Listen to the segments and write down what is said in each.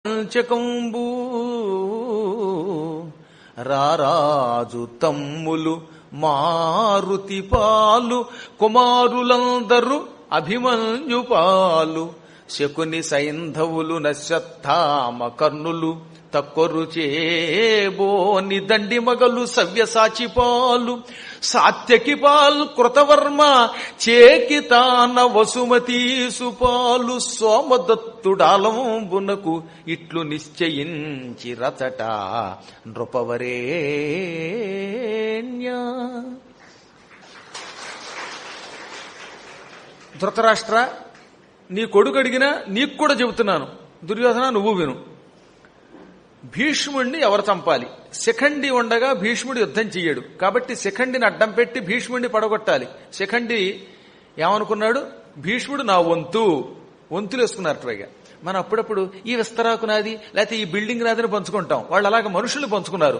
పంచకంబూ రారాజు తమ్ములు మారుతి పాలు కుమారులందరూ అభిమన్యుపాలు శకుని సైంధవులు నశ్వత్థామ కర్ణులు తక్కొరు చేబోని దండి మగలు సవ్యసాచి పాలు సాత్యకి పాల్ కృతవర్మ చేకితాన వసుమతీసు పాలు సోమదత్తుడాలంబునకు ఇట్లు నిశ్చయించి రచట నృపవరేణ్య. ధృతరాష్ట్ర, నీ కొడుకు అడిగినా నీకు కూడా చెబుతున్నాను. దుర్యోధన, నువ్వు విను. భీష్ముడిని ఎవరు చంపాలి? శిఖండి ఉండగా భీష్ముడు యుద్ధం చెయ్యడు కాబట్టి శిఖండిని అడ్డం పెట్టి భీష్ముడిని పడగొట్టాలి. శిఖండి ఏమనుకున్నాడు? భీష్ముడు నా వంతులు వేసుకున్నారు ట్రైగా. మనం అప్పుడప్పుడు ఈ విస్తరాకు నాది లేకపోతే ఈ బిల్డింగ్ నాదని పంచుకుంటాం. వాళ్ళు అలాగే మనుషుల్ని పంచుకున్నారు.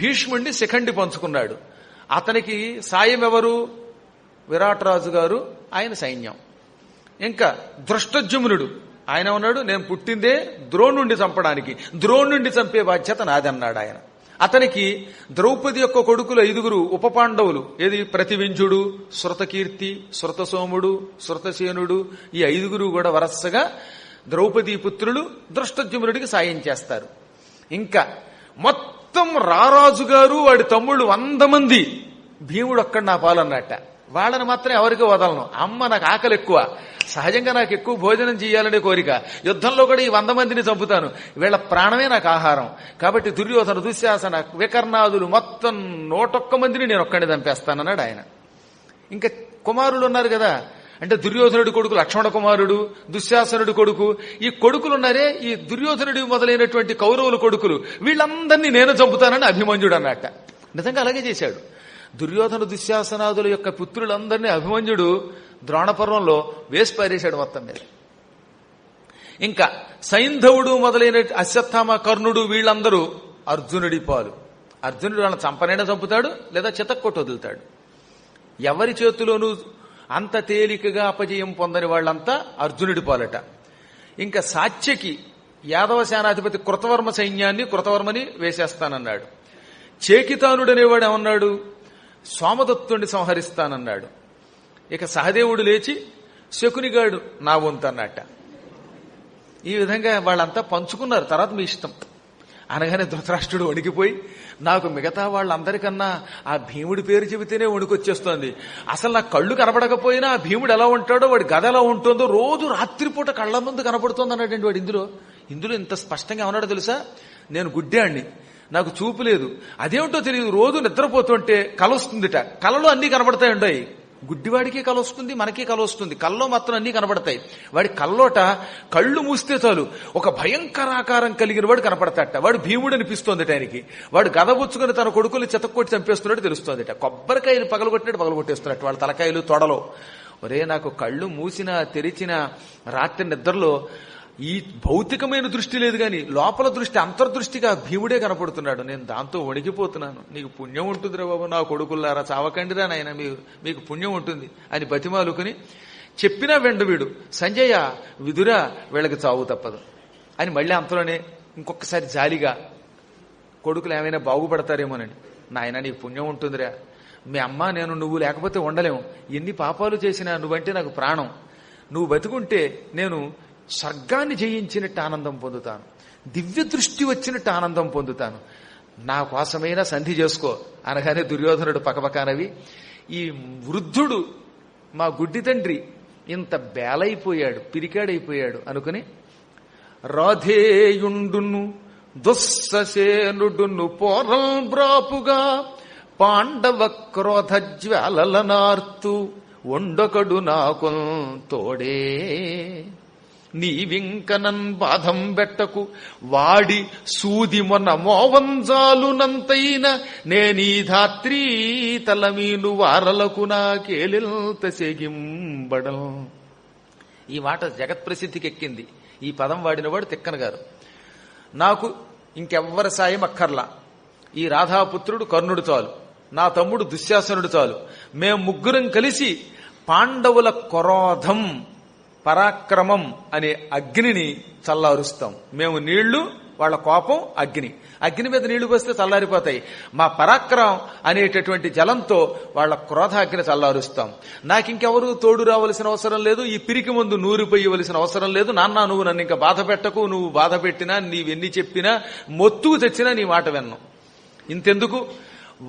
భీష్ముడిని శిఖండి పంచుకున్నాడు. అతనికి సాయం ఎవరు? విరాటరాజు గారు, ఆయన సైన్యం. ఇంకా దృష్టజుమ్నుడు ఆయన ఉన్నాడు, నేను పుట్టిందే ద్రోణుండి చంపడానికి, ద్రోణుండి చంపే బాధ్యత నాదన్నాడు ఆయన. అతనికి ద్రౌపది యొక్క కొడుకులు 5 ఉపపాండవులు, ఏది ప్రతివింజుడు, శృతకీర్తి, శృతసోముడు, శృతసేనుడు, ఈ 5 కూడా వరసగా ద్రౌపదీ పుత్రులు దృష్టజుమ్నుడికి సాయం చేస్తారు. ఇంకా మొత్తం రారాజు గారు వాడి తమ్ముళ్ళు 100 మంది భీముడు ఒక్కడు నా పాలన్నట్ట. వాళ్ళని మాత్రం ఎవరికీ వదలను. అమ్మ నాకు ఆకలి ఎక్కువ, సహజంగా నాకు ఎక్కువ భోజనం చేయాలనే కోరిక, యుద్ధంలో కూడా ఈ 100 మందిని చంపుతాను, వీళ్ళ ప్రాణమే నాకు ఆహారం. కాబట్టి దుర్యోధన, దుశ్శాసన, వికర్ణాదులు మొత్తం 101 మందిని నేను ఒక్కడిని చంపేస్తానన్నాడు ఆయన. ఇంకా కుమారులు ఉన్నారు కదా, అంటే దుర్యోధనుడి కొడుకు లక్ష్మణ కుమారుడు, దుశ్శాసనుడి కొడుకు, ఈ కొడుకులు ఉన్నారే, ఈ దుర్యోధనుడి మొదలైనటువంటి కౌరవుల కొడుకులు, వీళ్ళందరినీ నేను చంపుతానని అభిమన్యుడు అన్నట్ట. నిజంగా అలాగే చేశాడు. దుర్యోధన దుశ్శాసనాదుల యొక్క పుత్రులందరినీ అభిమన్యుడు ద్రోణపర్వంలో వేసి పారేశాడు మొత్తం మీద. ఇంకా సైంధవుడు మొదలైన అశ్వత్థామ, కర్ణుడు, వీళ్ళందరూ అర్జునుడి పాలు. అర్జునుడు వాళ్ళని చంపనైనా చంపుతాడు లేదా చితక్కొట్టు వదులుతాడు. ఎవరి చేతిలోనూ అంత తేలికగా అపజయం పొందని వాళ్ళంతా అర్జునుడి పాలట. ఇంకా సాత్యకి యాదవ సేనాధిపతి కృతవర్మ సైన్యాన్ని కృతవర్మని వేసేస్తానన్నాడు. చేకితానుడు అనేవాడు ఏమన్నాడు? సోమదత్తుడిని సంహరిస్తానన్నాడు. ఇక సహదేవుడు లేచి శకునిగాడు నా వంతు అన్నట్ట. ఈ విధంగా వాళ్ళంతా పంచుకున్నారు. తర్వాత మీ ఇష్టం అనగానే ధృతరాష్ట్రుడు వణికిపోయి, నాకు మిగతా వాళ్ళందరికన్నా ఆ భీముడి పేరు చెబితేనే వణుకొచ్చేస్తోంది. అసలు నా కళ్ళు కనబడకపోయినా ఆ భీముడు ఎలా ఉంటాడో, వాడి గద ఎలా ఉంటుందో రోజు రాత్రిపూట కళ్ళ ముందు కనబడుతోంది అన్నాడండి వాడు. ఇందులో ఇంత స్పష్టంగా ఏమన్నాడో తెలుసా? నేను గుడ్డాణ్ణి, నాకు చూపు లేదు, అదేమిటో తెలియదు, రోజు నిద్రపోతుంటే కల వస్తుందిట. కలలో అన్ని కనబడతాయి. గుడ్డివాడికి కల వస్తుంది, మనకి కల వస్తుంది, కల్లో మాత్రం అన్ని కనబడతాయి. వాడి కల్లోట కళ్ళు మూస్తే చాలు ఒక భయంకరాకారం కలిగిన వాడు కనపడతాట. వాడు భీముడు అనిపిస్తోందిట ఆయనకి. వాడు గదబుచ్చుకుని తన కొడుకుని చెతక్కొట్టి చంపేస్తున్నట్టు తెలుస్తోందిట. కొబ్బరికాయలు పగలగొట్టినట్టు పగలగొట్టేస్తున్నట్టు వాళ్ళ తలకాయలు తొడలో. ఒరే, నాకు కళ్ళు మూసినా తెరిచిన రాత్రి నిద్రలో ఈ భౌతికమైన దృష్టి లేదు గాని లోపల దృష్టి, అంతర్దృష్టిగా భీముడే కనపడుతున్నాడు. నేను దాంతో వణికిపోతున్నాను. నీకు పుణ్యం ఉంటుందిరా బాబు, నా కొడుకుల్లారా, చావకండిరా నాయన, మీకు పుణ్యం ఉంటుంది అని బతిమాలుకుని చెప్పినా వెండు వీడు, సంజయ, విదురా, వీళ్ళకి చావు తప్పదు అని మళ్ళీ అంతలోనే ఇంకొకసారి జాలిగా, కొడుకులు ఏమైనా బాగుపడతారేమోనని, నాయన నీకు పుణ్యం ఉంటుందిరా, మీ అమ్మ నేను నువ్వు లేకపోతే ఉండలేము, ఎన్ని పాపాలు చేసినా నువ్వంటే నాకు ప్రాణం, నువ్వు బతుకుంటే నేను స్వర్గాన్ని జయించినట్టు ఆనందం పొందుతాను, దివ్య దృష్టి వచ్చినట్టు ఆనందం పొందుతాను, నా కోసమైనా సంధి చేసుకో అనగానే దుర్యోధనుడు పకపకానవి, ఈ వృద్ధుడు మా గుడ్డి తండ్రి ఇంత బేలైపోయాడు, పిరికాడైపోయాడు అనుకుని, రాధేయుండును దుస్ససేనుడును పోరం బ్రాపుగా పాండవ క్రోధ జ్వాలలనార్తు ఒండొకడు నాకు తోడే, నీవింకనన్ బాధం బెట్టకు వాడి సూది మొన్న మోవంజాలునంతైన నేనీ ధాత్రీ తలమీను వారలకు నాకేలింత సెగింబడం. ఈ మాట జగత్ప్రసిద్ధికి ఎక్కింది. ఈ పదం వాడినవాడు తిక్కన గారు. నాకు ఇంకెవ్వరి సాయం అక్కర్లా, ఈ రాధాపుత్రుడు కర్ణుడు చాలు, నా తమ్ముడు దుశ్శాసనుడు చాలు, మేం ముగ్గురం కలిసి పాండవుల క్రోధం పరాక్రమం అనే అగ్నిని చల్లారుస్తాం. మేము నీళ్లు, వాళ్ళ కోపం అగ్ని. అగ్ని మీద నీళ్లు పోస్తే చల్లారిపోతాయి. మా పరాక్రమం అనేటటువంటి జలంతో వాళ్ళ క్రోధాగ్ని చల్లారుస్తాం. నాకింకెవరు తోడు రావలసిన అవసరం లేదు, ఈ పిరికి ముందు నూరిపోయవలసిన అవసరం లేదు. నాన్న నువ్వు నన్ను ఇంకా బాధ పెట్టకు, నువ్వు బాధ పెట్టినా నీవెన్ని చెప్పినా మొత్తుకు తెచ్చినా నీ మాట విన్ను. ఇంతెందుకు,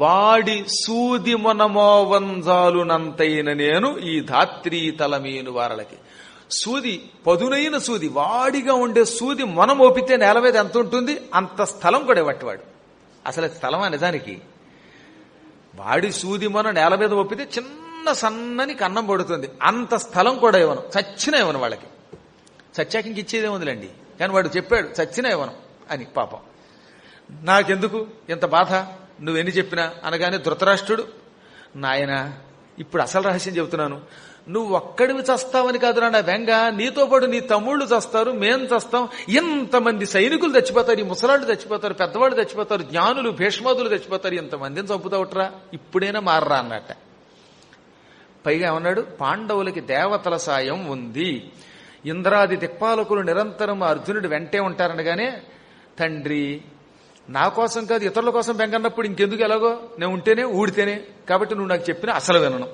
వాడి సూది మొనమోవంజాలునంతైన నేను ఈ ధాత్రీ తలమీను వారలకి. సూది, పదునైన సూది, వాడిగా ఉండే సూది మొన మోపితే నేల మీద ఎంత ఉంటుంది అంత స్థలం కూడా ఇవ్వట్వాడు. అసలు స్థలమా నిజానికి? వాడి సూది మొన నేల మీద మోపితే చిన్న సన్నని కన్నం పడుతుంది, అంత స్థలం కూడా ఇవ్వను. చచ్చినా ఇవ్వను వాళ్ళకి. చచ్చాక ఇంక ఇచ్చేదేముందిలేండి, కానీ వాడు చెప్పాడు చచ్చినా ఇవ్వను అని. పాపం నాకెందుకు ఇంత బాధ, నువ్వెన్ని చెప్పినా అనగానే ధృతరాష్ట్రుడు, నాయనా ఇప్పుడు అసలు రహస్యం చెబుతున్నాను, నువ్వు ఒక్కడివి చస్తావని కాదురా నా బెంగ, నీతో పాటు నీ తమ్ముళ్ళు చస్తారు, మేం చస్తాం, ఎంతమంది సైనికులు చచ్చిపోతారు, ఈ ముసలాళ్ళు చచ్చిపోతారు, పెద్దవాళ్ళు చచ్చిపోతారు, జ్ఞానులు భీష్మాదులు చచ్చిపోతారు, ఎంతమందిని చంపుతావుట్రా, ఇప్పుడైనా మారరా అన్నట్ట. పైగా ఏమన్నాడు, పాండవులకి దేవతల సాయం ఉంది, ఇంద్రాది దిక్పాలకులు నిరంతరం అర్జునుడి వెంటే ఉంటారనగానే, తండ్రి నా కోసం కాదు ఇతరుల కోసం బెంగన్నప్పుడు ఇంకెందుకు, ఎలాగో నేను ఉంటేనే ఊడితేనే, కాబట్టి నువ్వు నాకు చెప్పిన అసలు వినను.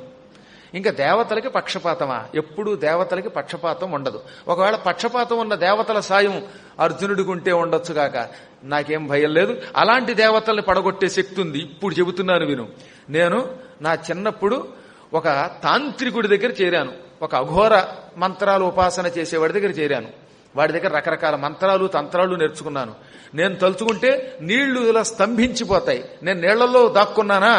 ఇంకా దేవతలకి పక్షపాతమా? ఎప్పుడూ దేవతలకి పక్షపాతం ఉండదు. ఒకవేళ పక్షపాతం ఉన్న దేవతల సాయం అర్జునుడికి ఉంటే ఉండొచ్చు కాక, నాకేం భయం లేదు. అలాంటి దేవతల్ని పడగొట్టే శక్తి ఉంది. ఇప్పుడు చెబుతున్నాను విను. నేను నా చిన్నప్పుడు ఒక తాంత్రికుడి దగ్గర చేరాను, ఒక అఘోర మంత్రాలు ఉపాసన చేసేవాడి దగ్గర చేరాను. వాడి దగ్గర రకరకాల మంత్రాలు తంత్రాలు నేర్చుకున్నాను. నేను తలుచుకుంటే నీళ్లు ఇలా స్తంభించిపోతాయి. నేను నీళ్లలో దాక్కున్నానా,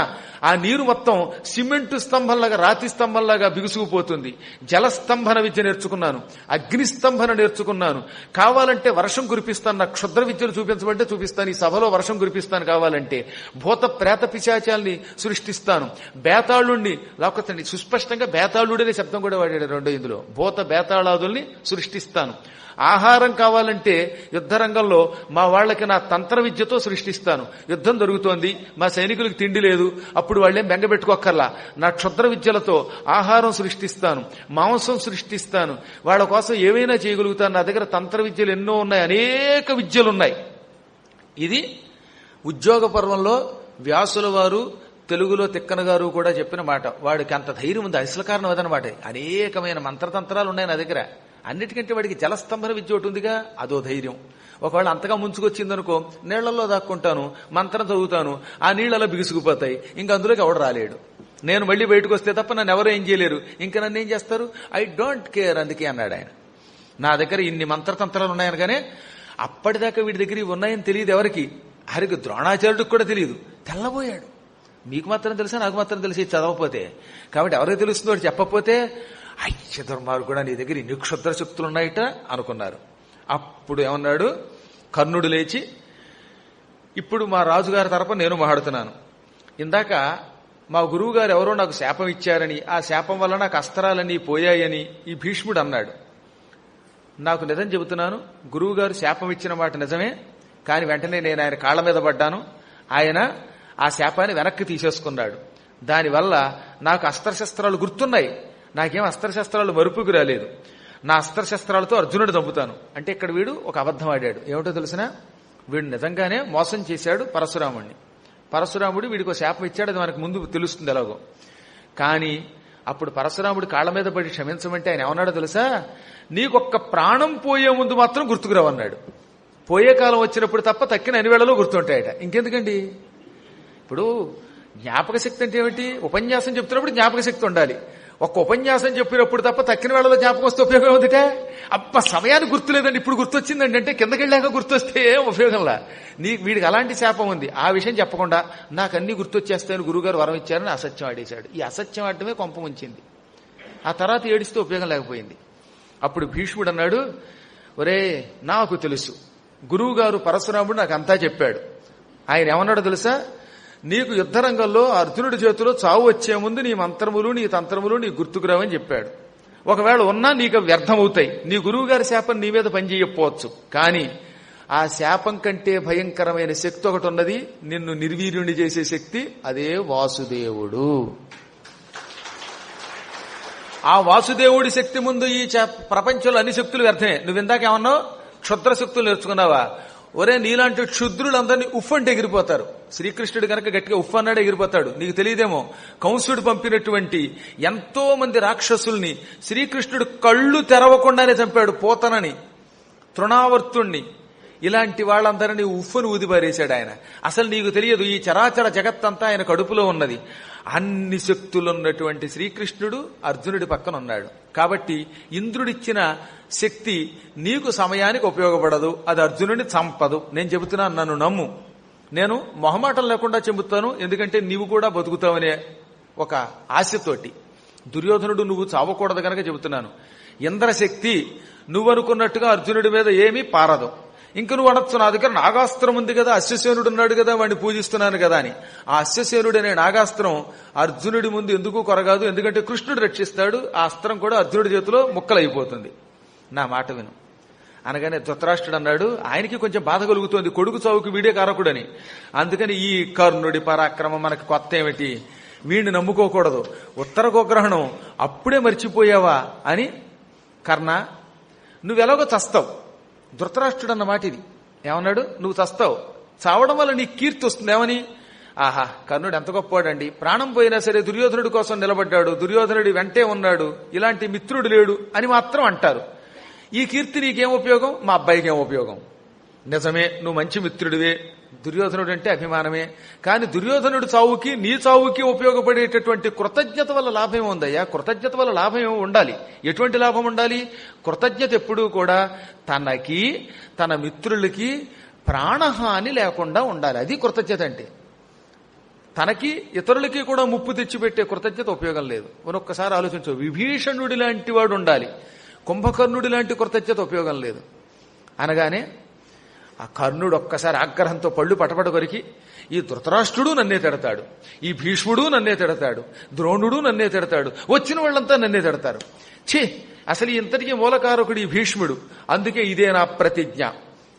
ఆ నీరు మొత్తం సిమెంటు స్తంభంలాగా, రాతి స్తంభంలాగా బిగుసుకుపోతుంది. జలస్తంభన విద్య నేర్చుకున్నాను, అగ్నిస్తంభన నేర్చుకున్నాను. కావాలంటే వర్షం కురిపిస్తాను, నా క్షుద్ర విద్యలు చూపించమంటే చూపిస్తాను, ఈ సభలో వర్షం కురిపిస్తాను. కావాలంటే భూత ప్రేత పిశాచాల్ని సృష్టిస్తాను, బేతాళుణ్ణి, లేకపోతే సుస్పష్టంగా బేతాళుడనే శబ్దం కూడా వాడాడు రెండో ఇందులో, భూత బేతాళాదుల్ని సృష్టిస్తాను. ఆహారం కావాలంటే యుద్ధరంగంలో మా వాళ్లకి నా తంత్ర విద్యతో సృష్టిస్తాను. యుద్ధం జరుగుతోంది, మా సైనికులకు తిండి లేదు, అప్పుడు వాళ్ళేం బెంగపెట్టుకోక్కర్లా, నా క్షుద్ర విద్యలతో ఆహారం సృష్టిస్తాను, మాంసం సృష్టిస్తాను, వాళ్ళ కోసం ఏమైనా చేయగలుగుతాను. నా దగ్గర తంత్ర విద్యలు ఎన్నో ఉన్నాయి, అనేక విద్యలున్నాయి. ఇది ఉద్యోగ పర్వంలో వ్యాసుల వారు, తెలుగులో తిక్కన గారు కూడా చెప్పిన మాట. వాడికి అంత ధైర్యం ఉంది, అసలు కారణం అదనమాట. అనేకమైన మంత్రతంత్రాలు ఉన్నాయి నా దగ్గర. అన్నిటికంటే వాడికి జలస్తంభన విద్య ఒకటి ఉందిగా, అదో ధైర్యం. ఒకవేళ అంతగా ముంచుకొచ్చిందనుకో, నీళ్లలో దాక్కుంటాను, మంత్రం చదువుతాను, ఆ నీళ్ళలో బిగుసుకుపోతాయి, ఇంకా అందులోకి ఎవడు రాలేడు. నేను మళ్ళీ బయటకు వస్తే తప్ప నన్ను ఎవరు ఏం చేయలేరు, ఇంకా నన్ను ఏం చేస్తారు, ఐ డోంట్ కేర్, అందుకే అన్నాడు ఆయన. నా దగ్గర ఇన్ని మంత్రతంత్రాలు ఉన్నాయనగానే, అప్పటిదాకా వీడి దగ్గర ఇవి ఉన్నాయని తెలియదు ఎవరికి, హరికి ద్రోణాచార్యుడికి కూడా తెలియదు. తెల్లబోయాడు. మీకు మాత్రం తెలుసా, నాకు మాత్రం తెలిసి చదవకపోతే, కాబట్టి ఎవరికి తెలుస్తుందో వాడు చెప్పకపోతే, అయ్య దుర్మార్గుడు కూడా నీ దగ్గర ఇన్ని క్షుద్ర శక్తులు ఉన్నాయిట అనుకున్నారు. అప్పుడు ఏమన్నాడు, కర్ణుడు లేచి, ఇప్పుడు మా రాజుగారి తరపున నేను మాట్లాడుతున్నాను. ఇందాక మా గురువు గారు ఎవరో నాకు శాపం ఇచ్చారని, ఆ శాపం వల్ల నాకు అస్త్రాలన్నీ పోయాయని ఈ భీష్ముడు అన్నాడు. నాకు నిజం చెబుతున్నాను, గురువు గారు శాపం ఇచ్చిన మాట నిజమే, కానీ వెంటనే నేను ఆయన కాళ్ల మీద పడ్డాను. ఆయన ఆ శాపాన్ని వెనక్కి తీసేసుకున్నాడు. దానివల్ల నాకు అస్త్రశస్త్రాలు గుర్తున్నాయి, నాకేం అస్త్రశస్త్రాలు మరుపుకు రాలేదు. నా అస్త్రశస్త్రాలతో అర్జునుడు చంపుతాను అంటే ఇక్కడ వీడు ఒక అబద్ధం ఆడాడు. ఏమిటో తెలిసినా, వీడు నిజంగానే మోసం చేశాడు పరశురాముడిని. పరశురాముడు వీడికి శాపం ఇచ్చాడు, అది మనకు ముందు తెలుస్తుంది ఎలాగో. కానీ అప్పుడు పరశురాముడు కాళ్ల మీద పడి క్షమించమంటే ఆయన ఏమన్నాడో తెలుసా, నీకొక్క ప్రాణం పోయే ముందు మాత్రం గుర్తుకురావన్నాడు. పోయే కాలం వచ్చినప్పుడు తప్ప తక్కిన అన్ని వేళలో గుర్తుంటాయట. ఇంకెందుకండి, ఇప్పుడు జ్ఞాపక శక్తి అంటే ఏమిటి, ఉపన్యాసం చెప్తున్నప్పుడు జ్ఞాపక శక్తి ఉండాలి. ఒక్క ఉపన్యాసం చెప్పినప్పుడు తప్ప తక్కిన వేళలో జ్ఞాపకం వస్తే ఉపయోగం ఉందిటే. అబ్బ సమయానికి గుర్తులేదండి, ఇప్పుడు గుర్తొచ్చిందండి అంటే కిందకెళ్ళాక గుర్తొస్తే ఉపయోగంలా. వీడికి అలాంటి శాపం ఉంది. ఆ విషయం చెప్పకుండా నాకు అన్ని గుర్తొచ్చేస్తాయని గురువుగారు వరం ఇచ్చారని అసత్యం ఆడేశాడు. ఈ అసత్యం ఆడటమే కొంప ముంచింది. ఆ తర్వాత ఏడిస్తే ఉపయోగం లేకపోయింది. అప్పుడు భీష్ముడు అన్నాడు, ఒరే నాకు తెలుసు, గురువుగారు పరశురాముడు నాకు అంతా చెప్పాడు. ఆయన ఏమన్నాడో తెలుసా, నీకు యుద్ధరంగంలో అర్జునుడి చేతిలో చావు వచ్చే ముందు నీ మంత్రములు నీ తంత్రములు నీ గుర్తుకురావని చెప్పాడు. ఒకవేళ ఉన్నా నీకు వ్యర్థమవుతాయి. నీ గురువు గారి శాపం నీ మీద పనిచేయకపోవచ్చు, కానీ ఆ శాపం కంటే భయంకరమైన శక్తి ఒకటి ఉన్నది, నిన్ను నిర్వీర్యుని చేసే శక్తి. అదే వాసుదేవుడు. ఆ వాసుదేవుడి శక్తి ముందు ఈ ప్రపంచంలో అన్ని శక్తులు వ్యర్థమే. నువ్వు ఇందాకేమన్నావు? క్షుద్ర శక్తులు నేర్చుకున్నావా? ఒరే, నీలాంటి క్షుద్రులందరినీ ఉఫ్ అంటే ఎగిరిపోతారు. శ్రీకృష్ణుడు కనుక గట్టిగా ఉఫ్ అన్నాడు ఎగిరిపోతాడు. నీకు తెలియదేమో, కంసుడు పంపినటువంటి ఎంతో మంది రాక్షసుల్ని శ్రీకృష్ణుడు కళ్ళు తెరవకుండానే చంపాడు. పోతనని, తృణావర్తుణ్ణి, ఇలాంటి వాళ్ళందరినీ ఉఫ్ఫును ఊదిపారేశాడు ఆయన. అసలు నీకు తెలియదు, ఈ చరాచర జగత్తంతా ఆయన కడుపులో ఉన్నది. అన్ని శక్తులున్నటువంటి శ్రీకృష్ణుడు అర్జునుడి పక్కన ఉన్నాడు. కాబట్టి ఇంద్రుడిచ్చిన శక్తి నీకు సమయానికి ఉపయోగపడదు, అది అర్జునుడిని చంపదు. నేను చెబుతున్నాను, నన్ను నమ్ము. నేను మొహమాటం లేకుండా చెబుతాను, ఎందుకంటే నీవు కూడా బతుకుతావనే ఒక ఆశతోటి. దుర్యోధనుడు నువ్వు చావకూడదు కనుక చెబుతున్నాను. ఇంద్రశక్తి నువ్వనుకున్నట్టుగా అర్జునుడి మీద ఏమీ పారదు. ఇంక నువ్వు అనొచ్చు, నా దగ్గర నాగాస్త్రం ఉంది కదా, అశ్వసేనుడు ఉన్నాడు కదా, వాడిని పూజిస్తున్నాను కదా అని. ఆ అశ్వసేనుడు అనే నాగాస్త్రం అర్జునుడి ముందు ఎందుకు కొరగాదు, ఎందుకంటే కృష్ణుడు రక్షిస్తాడు. ఆ అస్త్రం కూడా అర్జునుడి చేతిలో ముక్కలైపోతుంది. నా మాట విను అనగానే ధృతరాష్ట్రుడు అన్నాడు, ఆయనకి కొంచెం బాధ కలుగుతోంది, కొడుకు చావుకి వీడే కారకుడని. అందుకని ఈ కర్ణుడి పరాక్రమం మనకి కొత్త ఏమిటి, వీడిని నమ్ముకోకూడదు, ఉత్తర గోగ్రహణం అప్పుడే మర్చిపోయావా అని. కర్ణ, నువ్వెలాగో చస్తావు. ధృతరాష్ట్రుడు అన్న మాట ఇది. ఏమన్నాడు? నువ్వు చస్తావు, చావడం వల్ల నీ కీర్తి వస్తుంది. ఏమని? ఆహా, కర్ణుడు ఎంత గొప్పవాడండి, ప్రాణం పోయినా సరే దుర్యోధనుడి కోసం నిలబడ్డాడు, దుర్యోధనుడి వెంటే ఉన్నాడు, ఇలాంటి మిత్రుడు లేడు అని మాత్రం అంటారు. ఈ కీర్తి నీకేం ఉపయోగం, మా అబ్బాయికి ఏం ఉపయోగం? నిజమే, నువ్వు మంచి మిత్రుడివే, దుర్యోధనుడు అంటే అభిమానమే. కానీ దుర్యోధనుడు చావుకి నీ చావుకి ఉపయోగపడేటటువంటి కృతజ్ఞత వల్ల లాభం ఉందయ్యా. కృతజ్ఞత వల్ల లాభం ఏమో ఉండాలి. ఎటువంటి లాభం ఉండాలి? కృతజ్ఞత ఎప్పుడూ కూడా తనకి, తన మిత్రులకి ప్రాణహాని లేకుండా ఉండాలి. అది కృతజ్ఞత అంటే. తనకి ఇతరులకి కూడా ముప్పు తెచ్చిపెట్టే కృతజ్ఞత ఉపయోగం లేదు. మరొక్కసారి ఆలోచించు. విభీషణుడి లాంటి వాడు ఉండాలి, కుంభకర్ణుడి లాంటి కృతజ్ఞత ఉపయోగం లేదు. అనగానే ఆ కర్ణుడు ఒక్కసారి ఆగ్రహంతో పళ్ళు పటపట కొరికి, ఈ ధృతరాష్ట్రుడు నన్నే తిడతాడు, ఈ భీష్ముడు నన్నే తిడతాడు, ద్రోణుడు నన్నే తిడతాడు, వచ్చిన వాళ్ళంతా నన్నే తిడతారు. ఛీ, అసలు ఇంతటికీ మూలకారకుడు ఈ భీష్ముడు. అందుకే ఇదే నా ప్రతిజ్ఞ.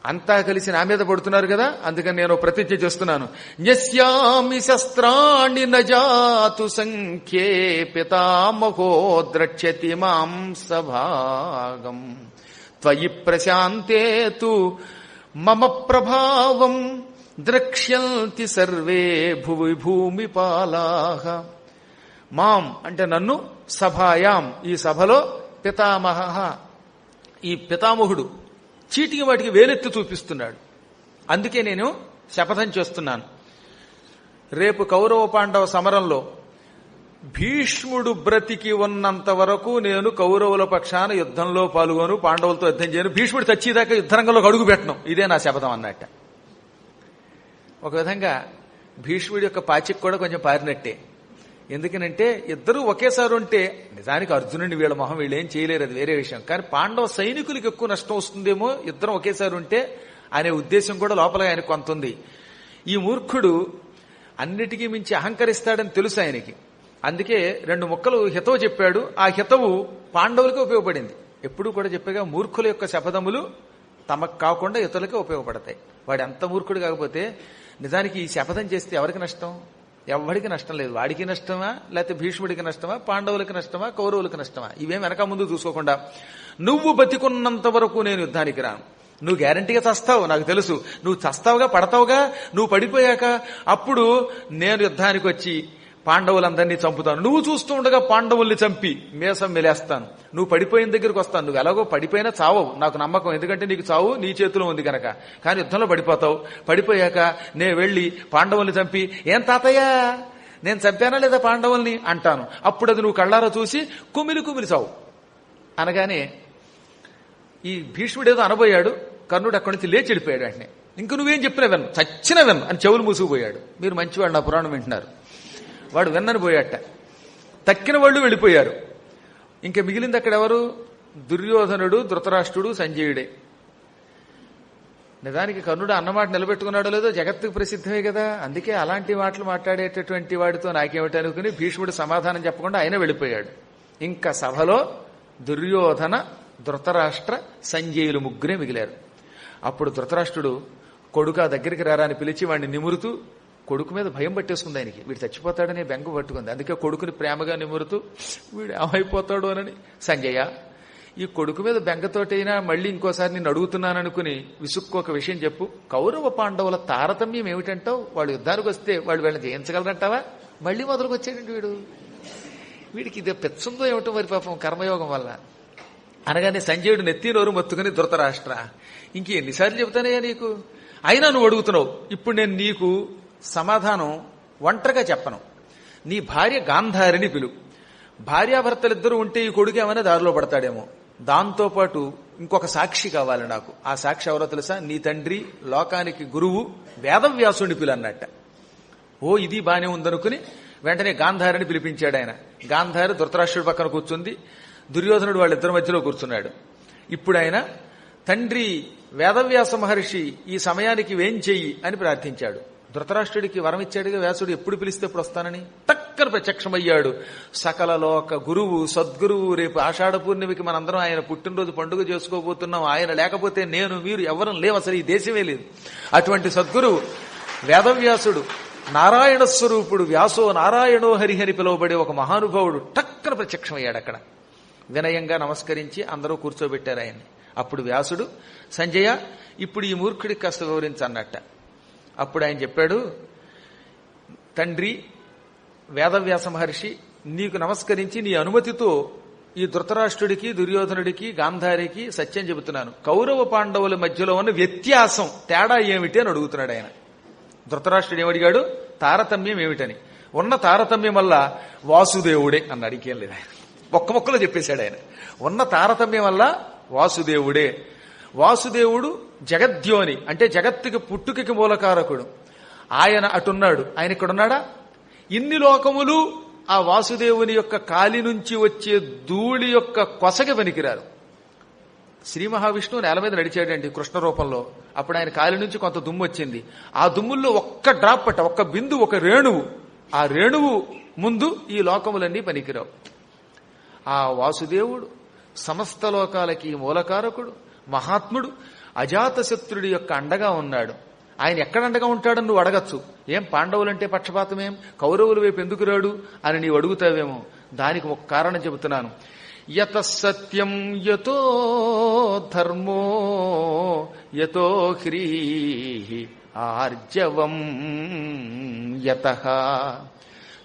అంతా కలిసి నా మీద పడుతున్నారు కదా, అందుకని నేను ప్రతిజ్ఞ చేస్తున్నాను. యస్యామి శస్త్రాణి నజాతు సంఖ్యే పితామహో ద్రక్ష్యతి మాం సభాగం త్వయి ప్రశాంతే తు మమ ప్రభావం ద్రక్ష్యంతి సర్వే భువి భూమిపాలాః. మాం అంటే నన్ను, సభాయాం ఈ సభలో, పితామహ ఈ పితామహుడు చీటికి వాటికి వేలెత్తి చూపిస్తున్నాడు. అందుకే నేను శపథం చేస్తున్నాను, రేపు కౌరవ పాండవ సమరంలో భీష్ముడు బ్రతికి ఉన్నంత వరకు నేను కౌరవుల పక్షాన యుద్ధంలో పాల్గొను, పాండవులతో యుద్ధం చేయను, భీష్ముడు చచ్చేదాకా యుద్ధరంగంలోకి అడుగు పెట్టను. ఇదే నా శపథం అన్నట్ట. ఒక విధంగా భీష్ముడి యొక్క పాచిక్ కూడా కొంచెం పారినట్టే. ఎందుకనంటే ఇద్దరూ ఒకేసారి ఉంటే, నిజానికి అర్జునుడిని వీళ్ళ మొహం వీళ్ళు ఏం చేయలేరు, అది వేరే విషయం. కానీ పాండవ సైనికులకి ఎక్కువ నష్టం వస్తుందేమో ఇద్దరం ఒకేసారి ఉంటే అనే ఉద్దేశం కూడా లోపల ఆయనకు కొంత ఉంది. ఈ మూర్ఖుడు అన్నిటికీ మించి అహంకరిస్తాడని తెలుసు ఆయనకి. అందుకే 2 ముక్కలు హితవు చెప్పాడు. ఆ హితవు పాండవులకి ఉపయోగపడింది. ఎప్పుడూ కూడా చెప్పగా మూర్ఖుల యొక్క శపథములు తమకు కాకుండా ఇతరులకే ఉపయోగపడతాయి. వాడు ఎంత మూర్ఖుడు కాకపోతే, నిజానికి ఈ శపథం చేస్తే ఎవరికి నష్టం? ఎవరికి నష్టం లేదు. వాడికి నష్టమా, లేకపోతే భీష్ముడికి నష్టమా, పాండవులకి నష్టమా, కౌరవులకి నష్టమా, ఇవేం వెనక ముందు చూసుకోకుండా నువ్వు బతికున్నంత వరకు నేను యుద్ధానికి రాను. నువ్వు గ్యారంటీగా చస్తావు, నాకు తెలుసు. నువ్వు చస్తావుగా, పడతావుగా. నువ్వు పడిపోయాక అప్పుడు నేను యుద్ధానికి వచ్చి పాండవులందరినీ చంపుతాను. నువ్వు చూస్తూ ఉండగా పాండవుల్ని చంపి మేసం మెలేస్తాను. నువ్వు పడిపోయిన దగ్గరికి వస్తాను. నువ్వు ఎలాగో పడిపోయినా చావవు, నాకు నమ్మకం. ఎందుకంటే నీకు చావు నీ చేతిలో ఉంది కనుక. కానీ యుద్ధంలో పడిపోతావు. పడిపోయాక నేను వెళ్లి పాండవుల్ని చంపి, ఏం తాతయ్య నేను చంపానా లేదా పాండవుల్ని అంటాను. అప్పుడు అది నువ్వు కళ్ళారా చూసి కుమిలి కుమిలి చావు. అనగానే ఈ భీష్ముడు ఏదో అనబోయాడు. కర్ణుడు అక్కడి నుంచి లేచి వెళ్ళిపోయాడు. వెంటనే ఇంక నువ్వేం చెప్పినా విన్ను, చచ్చిన విన్ను అని చెవులు మూసుకుపోయాడు. మీరు మంచివాడు, నా పురాణం వింటున్నారు. వాడు విన్నని పోయాట. తక్కిన వాళ్ళు వెళ్ళిపోయారు. ఇంకా మిగిలింది అక్కడ ఎవరు? దుర్యోధనుడు, ధృతరాష్ట్రుడు, సంజయుడే. నిజానికి కర్ణుడు అన్నమాట నిలబెట్టుకున్నాడో లేదో జగత్తుకు ప్రసిద్ధమే కదా. అందుకే అలాంటి మాటలు మాట్లాడేటటువంటి వాడితో నాకేమిటి అనుకుని భీష్ముడు సమాధానం చెప్పకుండా ఆయన వెళ్ళిపోయాడు. ఇంకా సభలో దుర్యోధన, ధృతరాష్ట్ర, సంజయులు ముగ్గురే మిగిలారు. అప్పుడు ధృతరాష్ట్రుడు కొడుకా దగ్గరికి రారా అని పిలిచి వాడిని నిమురుతూ కొడుకు మీద భయం పట్టేసుకుంది ఆయనకి. వీడు చచ్చిపోతాడనే బెంగ పట్టుకుంది. అందుకే కొడుకుని ప్రేమగా నిమురుతూ వీడు ఏమైపోతాడు అని, సంజయ ఈ కొడుకు మీద బెంగతోటైనా మళ్ళీ ఇంకోసారి నేను అడుగుతున్నాననుకుని విసుక్కు ఒక విషయం చెప్పు. కౌరవ పాండవుల తారతమ్యం ఏమిటంటావు? వాళ్ళు యుద్ధానికి వస్తే వాళ్ళు వీళ్ళని జయించగలరంటావా? మళ్ళీ మొదలుకొచ్చాడండి వీడికి ఇది పెచ్చుందో ఏమిటో మరి పాపం కర్మయోగం వల్ల. అనగానే సంజయుడు నెత్తి నోరు మొత్తుకుని, ధృతరాష్ట్ర ఇంక ఎన్నిసార్లు చెబుతానయ్యా నీకు, అయినా నువ్వు అడుగుతున్నావు. ఇప్పుడు నేను నీకు సమాధానం ఒంటరిగా చెప్పను. నీ భార్య గాంధారిని పిలువు. భార్యాభర్తలిద్దరూ ఉంటే ఈ కొడుకు ఏమైనా దారిలో పడతాడేమో. దాంతోపాటు ఇంకొక సాక్షి కావాలి నాకు. ఆ సాక్షి ఎవరో తెలుసా? నీ తండ్రి లోకానికి గురువు వేదవ్యాసుని పిలు అన్నట్ట. ఓ ఇది బానే ఉందనుకుని వెంటనే గాంధారిని పిలిపించాడు ఆయన. గాంధారి ధృతరాష్ట్రుడి పక్కన కూర్చుంది, దుర్యోధనుడు వాళ్ళిద్దరి మధ్యలో కూర్చున్నాడు. ఇప్పుడు ఆయన తండ్రి వేదవ్యాస మహర్షి ఈ సమయానికి వేం చెయ్యి అని ప్రార్థించాడు. ధృతరాష్ట్రుడికి వరం ఇచ్చాడుగా వ్యాసుడు, ఎప్పుడు పిలిస్తే ఎప్పుడు వస్తానని. టక్కన ప్రత్యక్షమయ్యాడు సకల లోక గురువు, సద్గురువు. రేపు ఆషాఢ పూర్ణిమకి మనందరం ఆయన పుట్టినరోజు పండుగ చేసుకోబోతున్నాం. ఆయన లేకపోతే నేను మీరు ఎవరం లేవు, అసలు ఈ దేశమే లేదు. అటువంటి సద్గురువు వేదవ్యాసుడు, నారాయణ స్వరూపుడు, వ్యాసో నారాయణో హరిహరి పిలువబడే ఒక మహానుభావుడు టక్కన ప్రత్యక్షమయ్యాడు అక్కడ. వినయంగా నమస్కరించి అందరూ కూర్చోబెట్టారు ఆయన్ని. అప్పుడు వ్యాసుడు, సంజయ ఇప్పుడు ఈ మూర్ఖుడికి కాస్త వివరించన్నట్ట. అప్పుడు ఆయన చెప్పాడు, తండ్రి వేదవ్యాస మహర్షి నీకు నమస్కరించి నీ అనుమతితో ఈ ధృతరాష్ట్రుడికి, దుర్యోధనుడికి, గాంధారికి సత్యం చెబుతున్నాను. కౌరవ పాండవుల మధ్యలో ఉన్న వ్యత్యాసం, తేడా ఏమిటి అని అడుగుతున్నాడు ఆయన. ధృతరాష్ట్రుడు ఏమడిగాడు? తారతమ్యం ఏమిటని. ఉన్న తారతమ్యం వల్ల వాసుదేవుడే అన్నాడు. ఇంకేం లేదు, ఆయన ఒక్క మొక్కలో చెప్పేశాడు ఆయన. ఉన్న తారతమ్యం వల్ల వాసుదేవుడే. వాసుదేవుడు జగద్యోని, అంటే జగత్తుకి పుట్టుకకి మూలకారకుడు. ఆయన అటున్నాడు, ఆయన ఇక్కడున్నాడా? ఇన్ని లోకములు ఆ వాసుదేవుని యొక్క కాలి నుంచి వచ్చే ధూళి యొక్క కొసకి పనికిరారు. శ్రీ మహావిష్ణువు నేల మీద నడిచాడండి కృష్ణ రూపంలో. అప్పుడు ఆయన కాలి నుంచి కొంత దుమ్ము వచ్చింది. ఆ దుమ్ముల్లో ఒక్క డ్రాప్ పట్ట, ఒక్క బిందు, ఒక రేణువు. ఆ రేణువు ముందు ఈ లోకములన్నీ పనికిరావు. ఆ వాసుదేవుడు సమస్త లోకాలకి మూలకారకుడు, మహాత్ముడు, అజాతశత్రుడి యొక్క అండగా ఉన్నాడు. ఆయన ఎక్కడ అండగా ఉంటాడని నువ్వు అడగచ్చు. ఏం పాండవులంటే పక్షపాతమేం, కౌరవుల వైపు ఎందుకు రాడు అని నీవు అడుగుతావేమో. దానికి ఒక కారణం చెబుతున్నాను. యత సత్యం యతో ధర్మో యతో హ్రీః ఆర్జవం యతః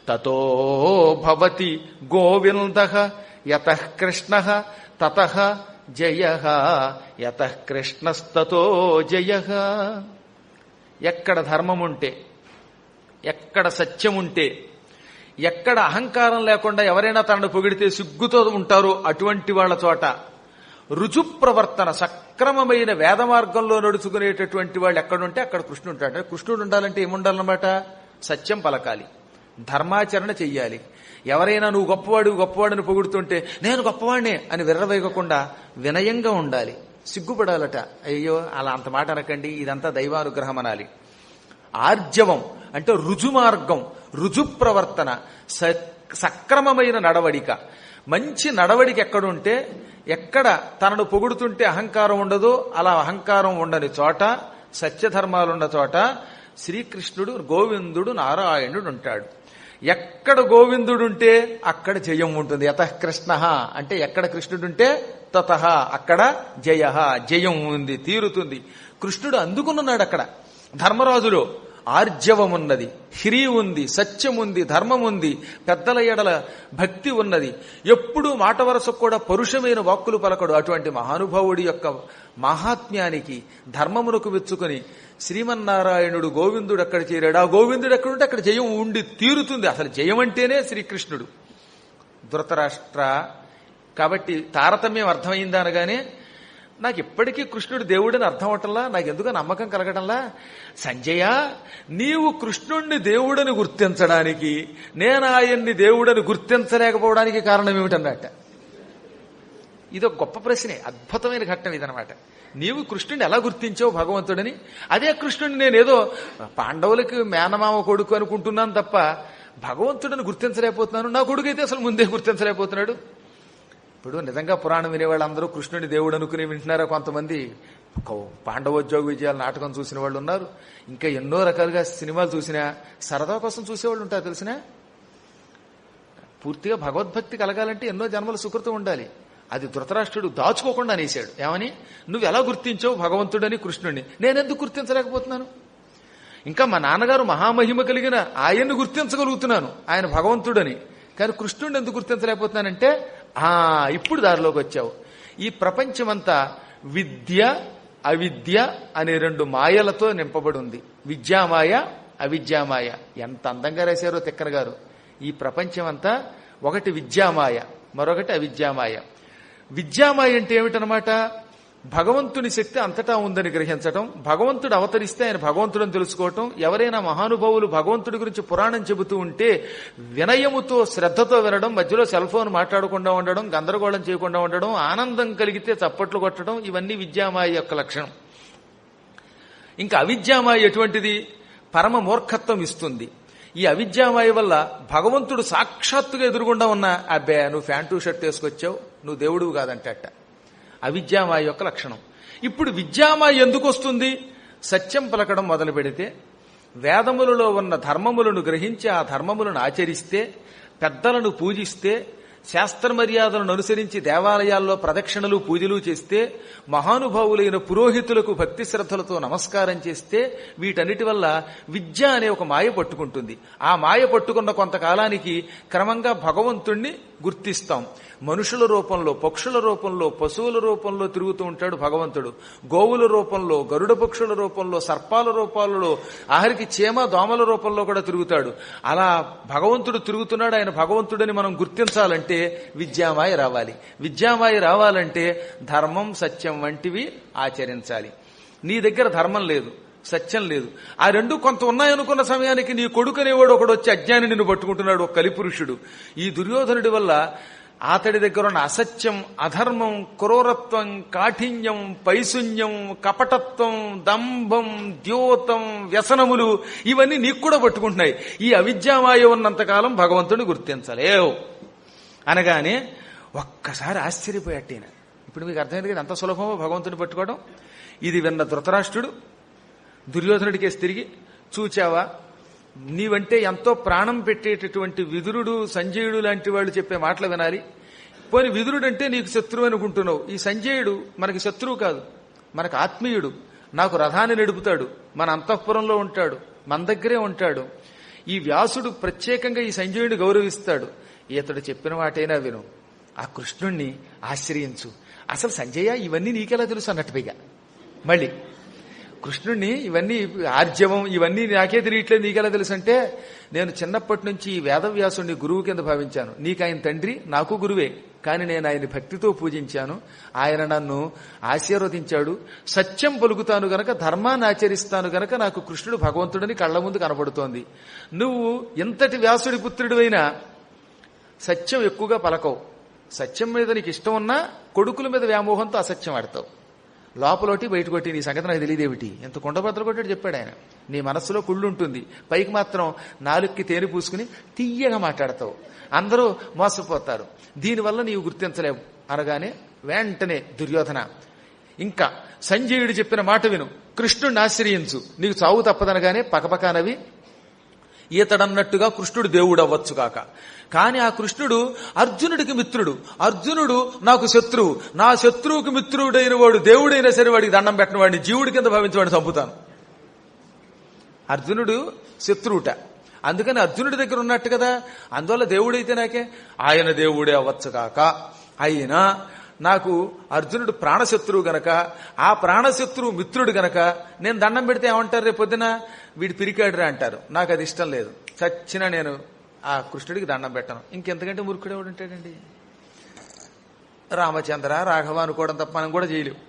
తతో భవతి గోవిందః యతః కృష్ణః తతః జయః యతః కృష్ణస్తతో జయః. ఎక్కడ ధర్మముంటే, ఎక్కడ సత్యముంటే, ఎక్కడ అహంకారం లేకుండా ఎవరైనా తనను పొగిడితే సిగ్గుతో ఉంటారో అటువంటి వాళ్ల చోట రుజు ప్రవర్తన, సక్రమమైన వేద మార్గంలో నడుచుకునేటటువంటి వాళ్ళు ఎక్కడుంటే అక్కడ కృష్ణుడు ఉంటాడు. కృష్ణుడు ఉండాలంటే ఏముండాలన్నమాట? సత్యం పలకాలి, ధర్మాచరణ చెయ్యాలి. ఎవరైనా నువ్వు గొప్పవాడిని పొగుడుతుంటే నేను గొప్పవాడినే అని విర్రవేగకుండా వినయంగా ఉండాలి, సిగ్గుపడాలట. అయ్యో అలా అంత మాట అనకండి, ఇదంతా దైవానుగ్రహం అనాలి. ఆర్జవం అంటే రుజు మార్గం, రుజు ప్రవర్తన, సక్రమమైన నడవడిక. మంచి నడవడిక ఎక్కడుంటే, ఎక్కడ తనను పొగుడుతుంటే అహంకారం ఉండదో అలా అహంకారం ఉండని చోట, సత్యధర్మాలున్న చోట శ్రీకృష్ణుడు, గోవిందుడు, నారాయణుడు ఉంటాడు. ఎక్కడ గోవిందుడుంటే అక్కడ జయం ఉంటుంది. యతః కృష్ణ అంటే ఎక్కడ కృష్ణుడుంటే తతః అక్కడ జయ, జయం ఉంది, తీరుతుంది. కృష్ణుడు అందుకున్నాడు అక్కడ. ధర్మరాజులో ఆర్జవం ఉన్నది, హ్రీ ఉంది, సత్యం ఉంది, ధర్మం ఉంది, పెద్దల ఎడల భక్తి ఉన్నది. ఎప్పుడూ మాట వరసకు కూడా పరుషమైన వాక్కులు పలకడు. అటువంటి మహానుభావుడి యొక్క మహాత్మ్యానికి, ధర్మమునకు మెచ్చుకొని శ్రీమన్నారాయణుడు గోవిందుడు అక్కడ చేరాడు. ఆ గోవిందుడు ఎక్కడుంటే అక్కడ జయం ఉండి తీరుతుంది. అసలు జయం అంటేనే శ్రీకృష్ణుడు. ధృతరాష్ట్ర, కాబట్టి తారతమ్యం అర్థమైందా అనగానే నాకు ఇప్పటికీ కృష్ణుడు దేవుడని అర్థం అవటంలా, నాకు ఎందుకో నమ్మకం కలగటంలా. సంజయ, నీవు కృష్ణుణ్ణి దేవుడని గుర్తించడానికి, నేను ఆయన్ని దేవుడని గుర్తించలేకపోవడానికి కారణం ఏమిటన్నట్ట. ఇది ఒక గొప్ప ప్రశ్నే, అద్భుతమైన ఘట్టం ఇదనమాట. నీవు కృష్ణుడిని ఎలా గుర్తించావు భగవంతుడని? అదే కృష్ణుడిని నేనేదో పాండవులకి మేనమామ కొడుకు అనుకుంటున్నాను తప్ప భగవంతుడిని గుర్తించలేకపోతున్నాను. నా కొడుకు అయితే అసలు ముందే గుర్తించలేకపోతున్నాడు. ఇప్పుడు నిజంగా పురాణం వినేవాళ్ళందరూ కృష్ణుని దేవుడు అనుకుని వింటున్నారా? కొంతమంది పాండవోద్యోగ విజయాల నాటకం చూసిన వాళ్ళు ఉన్నారు. ఇంకా ఎన్నో రకాలుగా సినిమాలు చూసినా సరదా కోసం చూసేవాళ్ళు ఉంటారు. తెలిసినా పూర్తిగా భగవద్భక్తి కలగాలంటే ఎన్నో జన్మల సుకృతం ఉండాలి. అది ధృతరాష్ట్రుడు దాచుకోకుండా అనేశాడు. ఏమని? నువ్వు ఎలా గుర్తించావు భగవంతుడని కృష్ణుడిని? నేనెందుకు గుర్తించలేకపోతున్నాను? ఇంకా మా నాన్నగారు మహామహిమ కలిగిన ఆయన్ని గుర్తించగలుగుతున్నాను, ఆయన భగవంతుడని. కానీ కృష్ణుడిని ఎందుకు గుర్తించలేకపోతున్నానంటే ఇప్పుడు దారిలోకి వచ్చావు. ఈ ప్రపంచమంతా విద్య అవిద్య అనే రెండు మాయలతో నింపబడి ఉంది. విద్యామాయ అవిద్యామాయ. ఎంత అందంగా రాశారో తిక్కన గారు. ఈ ప్రపంచమంతా ఒకటి విద్యామాయ, మరొకటి అవిద్యామాయ. విద్యామాయ అంటే ఏమిటనమాట? భగవంతుని శక్తి అంతటా ఉందని గ్రహించటం, భగవంతుడు అవతరిస్తే ఆయన భగవంతుడని తెలుసుకోవటం. ఎవరైనా మహానుభావులు భగవంతుడి గురించి పురాణం చెబుతూ ఉంటే వినయముతో శ్రద్ధతో వినడం, మధ్యలో సెల్ ఫోన్ మాట్లాడకుండా ఉండడం, గందరగోళం చేయకుండా ఉండడం, ఆనందం కలిగితే చప్పట్లు కొట్టడం, ఇవన్నీ విద్యామాయ యొక్క లక్షణం. ఇంకా అవిద్యామాయ ఎటువంటిది? పరమ మూర్ఖత్వం ఇస్తుంది. ఈ అవిద్యామాయ వల్ల భగవంతుడు సాక్షాత్తుగా ఎదురుగుండా ఉన్నా అబ్బే నువ్వు ప్యాంటు షర్ట్ వేసుకొచ్చావు, నువ్వు దేవుడువు కాదంటట. అవిద్యామాయ యొక్క లక్షణం. ఇప్పుడు విద్యామాయ ఎందుకు వస్తుంది? సత్యం పలకడం మొదలు పెడితే, వేదములలో ఉన్న ధర్మములను గ్రహించి ఆ ధర్మములను ఆచరిస్తే, పెద్దలను పూజిస్తే, శాస్త్ర మర్యాదలను అనుసరించి దేవాలయాల్లో ప్రదక్షిణలు పూజలు చేస్తే, మహానుభావులైన పురోహితులకు భక్తి శ్రద్ధలతో నమస్కారం చేస్తే, వీటన్నిటి వల్ల విద్య అనే ఒక మాయ పట్టుకుంటుంది. ఆ మాయ పట్టుకున్న కొంతకాలానికి క్రమంగా భగవంతుణ్ణి గుర్తిస్తాం. మనుషుల రూపంలో, పక్షుల రూపంలో, పశువుల రూపంలో తిరుగుతూ ఉంటాడు భగవంతుడు. గోవుల రూపంలో, గరుడ పక్షుల రూపంలో, సర్పాల రూపాలలో, ఆఖరికి చీమ దోమల రూపంలో కూడా తిరుగుతాడు. అలా భగవంతుడు తిరుగుతున్నాడు. ఆయన భగవంతుడని మనం గుర్తించాలంటే విద్యామాయ రావాలి. విద్యామాయ రావాలంటే ధర్మం సత్యం వంటివి ఆచరించాలి. నీ దగ్గర ధర్మం లేదు, సత్యం లేదు, ఆ రెండు కొంత ఉన్నాయనుకున్న సమయానికి నీ కొడుకునేవాడు ఒకడు వచ్చి అజ్ఞాని నిన్ను పట్టుకుంటున్నాడు, ఒక కలిపురుషుడు. ఈ దుర్యోధనుడి వల్ల అతడి దగ్గర ఉన్న అసత్యం, అధర్మం, క్రూరత్వం, కాఠిన్యం, పైశూన్యం, కపటత్వం, దంభం, ద్యోతం, వ్యసనములు ఇవన్నీ నీకు కూడా పట్టుకుంటున్నాయి. ఈ అవిద్యామాయ ఉన్నంతకాలం భగవంతుడిని గుర్తించలేవు అనగానే ఒక్కసారి ఆశ్చర్యపోయాట్టేన. ఇప్పుడు మీకు అర్థమైంది కదా ఎంత సులభమో భగవంతుని పట్టుకోవడం. ఇది విన్న ధృతరాష్ట్రుడు దుర్యోధనుడికేసి తిరిగి, చూచావా, నీవంటే ఎంతో ప్రాణం పెట్టేటటువంటి విదురుడు, సంజయుడు లాంటి వాళ్ళు చెప్పే మాటలు వినాలి. పోని విదురుడు అంటే నీకు శత్రువు అనుకుంటున్నావు. ఈ సంజయుడు మనకి శత్రువు కాదు, మనకు ఆత్మీయుడు. నాకు రథాన్ని నడుపుతాడు, మన అంతఃపురంలో ఉంటాడు, మన దగ్గరే ఉంటాడు. ఈ వ్యాసుడు ప్రత్యేకంగా ఈ సంజయుడిని గౌరవిస్తాడు. ఇతడు చెప్పిన వాటైనా విను, ఆ కృష్ణుణ్ణి ఆశ్రయించు. అసలు సంజయ ఇవన్నీ నీకెలా తెలుసు అన్నట్టు పైగా మళ్ళీ కృష్ణుణ్ణి ఇవన్నీ ఆర్జవం ఇవన్నీ నాకే తెలియట్లేదు, నీకెలా తెలుసు అంటే, నేను చిన్నప్పటి నుంచి ఈ వేదవ్యాసుడిని గురువు కింద భావించాను. నీకు ఆయన తండ్రి, నాకు గురువే. కానీ నేను ఆయన భక్తితో పూజించాను. ఆయన నన్ను ఆశీర్వదించాడు. సత్యం పలుకుతాను గనక, ధర్మాన్ని ఆచరిస్తాను గనక నాకు కృష్ణుడు భగవంతుడని కళ్ల ముందు కనబడుతోంది. నువ్వు ఎంతటి వ్యాసుడి పుత్రుడివైనా సత్యం ఎక్కువగా పలకవు. సత్యం మీద నీకు ఇష్టం ఉన్నా కొడుకుల మీద వ్యామోహంతో అసత్యం ఆడతావు. లోపలోటి బయటకొట్టి నీ సంగతి నాకు తెలియదేమిటి, ఎంత కొండబద్దలు కొట్టాడు చెప్పాడు ఆయన. నీ మనస్సులో కుళ్ళు ఉంటుంది, పైకి మాత్రం నాలుగుకి తేనె పూసుకుని తీయగా మాట్లాడతావు. అందరూ మోసపోతారు. దీనివల్ల నీవు గుర్తించలేవు అనగానే వెంటనే దుర్యోధన, ఇంకా సంజయుడు చెప్పిన మాట విను, కృష్ణుడిని ఆశ్రయించు, నీకు చావు తప్పదనగానే పకపకానవి ఈతడన్నట్టుగా కృష్ణుడు దేవుడు అవ్వచ్చు కాక. కానీ ఆ కృష్ణుడు అర్జునుడికి మిత్రుడు. అర్జునుడు నాకు శత్రువు. నా శత్రువుకి మిత్రుడైన వాడు దేవుడైనా సరే వాడికి దండం పెట్టిన వాడిని జీవుడి కింద భావించి వాడిని చంపుతాను. అర్జునుడు శత్రువుట, అందుకని అర్జునుడి దగ్గర ఉన్నట్టు కదా. అందువల్ల దేవుడైతే నాకే ఆయన దేవుడే అవ్వచ్చు కాక. అయినా నాకు అర్జునుడు ప్రాణశత్రువు గనక, ఆ ప్రాణశత్రువు మిత్రుడు గనక నేను దండం పెడితే ఏమంటారు, రేపు పొద్దున వీడి పిరికాడురా అంటారు. నాకు అది ఇష్టం లేదు. చచ్చినా నేను ఆ కృష్ణుడికి దండం పెట్టను. ఇంకెంతకంటే మురుకుడు ఎవడు ఉంటాడండి. రామచంద్ర రాఘవ అనుకోవడం తప్ప మనం కూడా చేయలేవు.